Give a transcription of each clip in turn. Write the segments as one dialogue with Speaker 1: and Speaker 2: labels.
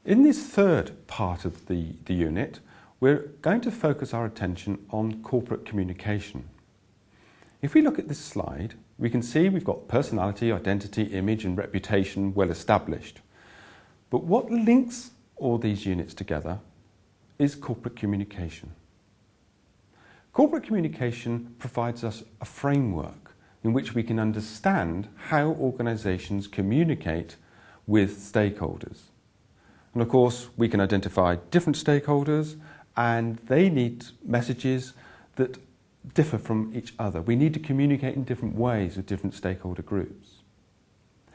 Speaker 1: In this third part of the unit, we're going to focus our attention on corporate communication. If we look at this slide, we can see we've got personality, identity, image and reputation well established. But what links all these units together is corporate communication. Corporate communication provides us a framework in which we can understand how organisations communicate with stakeholders. And of course, we can identify different stakeholders and they need messages that differ from each other. We need to communicate in different ways with different stakeholder groups.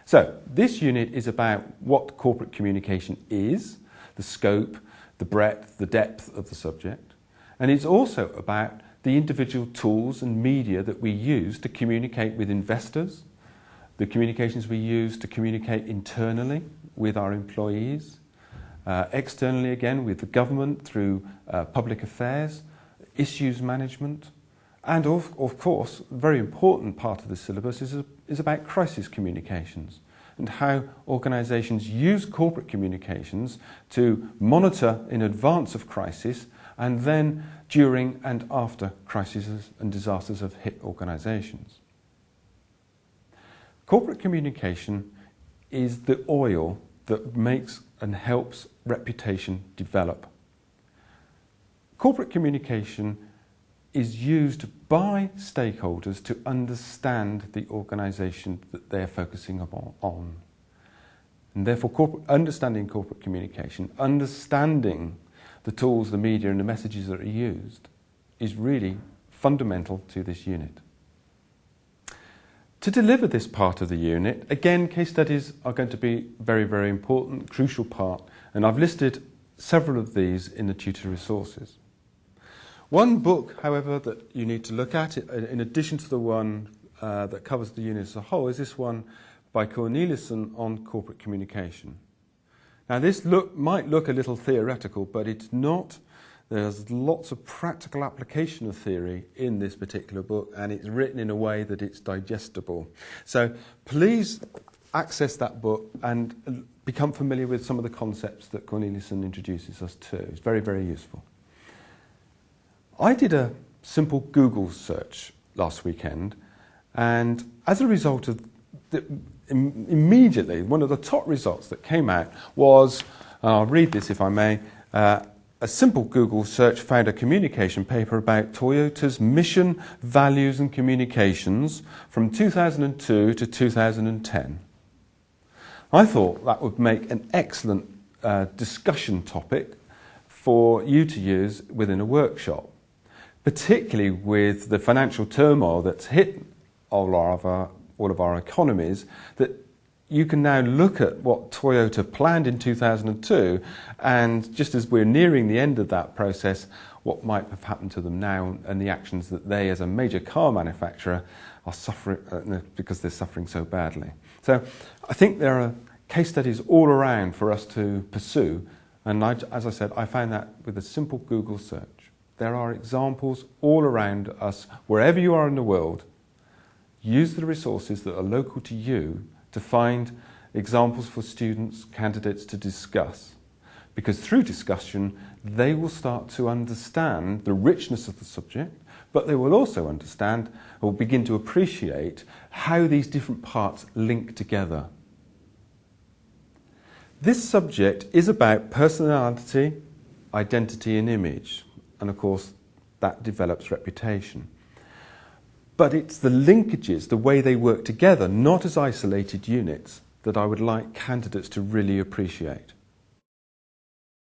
Speaker 1: So, this unit is about what corporate communication is, the scope, the breadth, the depth of the subject. And it's also about the individual tools and media that we use to communicate with investors, the communications we use to communicate internally with our employees, externally again with the government through public affairs, issues management, and of course, a very important part of the syllabus is about crisis communications and how organisations use corporate communications to monitor in advance of crisis and then during and after crises and disasters have hit organisations. Corporate communication is the oil that makes and helps reputation develop. Corporate communication is used by stakeholders to understand the organisation that they're focusing on. And therefore, understanding corporate communication, understanding the tools, the media and the messages that are used is really fundamental to this unit. To deliver this part of the unit, again, case studies are going to be very, very important, crucial part, and I've listed several of these in the tutor resources. One book, however, that you need to look at, in addition to the one that covers the unit as a whole, is this one by Cornelissen on corporate communication. Now, this might look a little theoretical, but it's not. There's lots of practical application of theory in this particular book, and it's written in a way that it's digestible. So please access that book and become familiar with some of the concepts that Cornelissen introduces us to. It's very, very useful. I did a simple Google search last weekend, and as a result of immediately, one of the top results that came out was, I'll read this if I may, a simple Google search found a communication paper about Toyota's mission, values and communications from 2002 to 2010. I thought that would make an excellent discussion topic for you to use within a workshop, particularly with the financial turmoil that's hit all of our economies, that you can now look at what Toyota planned in 2002, and just as we're nearing the end of that process, what might have happened to them now and the actions that they, as a major car manufacturer, are suffering because they're suffering so badly. So I think there are case studies all around for us to pursue, and as I said, I found that with a simple Google search. There are examples all around us, wherever you are in the world. Use the resources that are local to you to find examples for students, candidates to discuss. Because through discussion, they will start to understand the richness of the subject, but they will also understand or begin to appreciate how these different parts link together. This subject is about personality, identity and image, and of course that develops reputation. But it's the linkages, the way they work together, not as isolated units, that I would like candidates to really appreciate.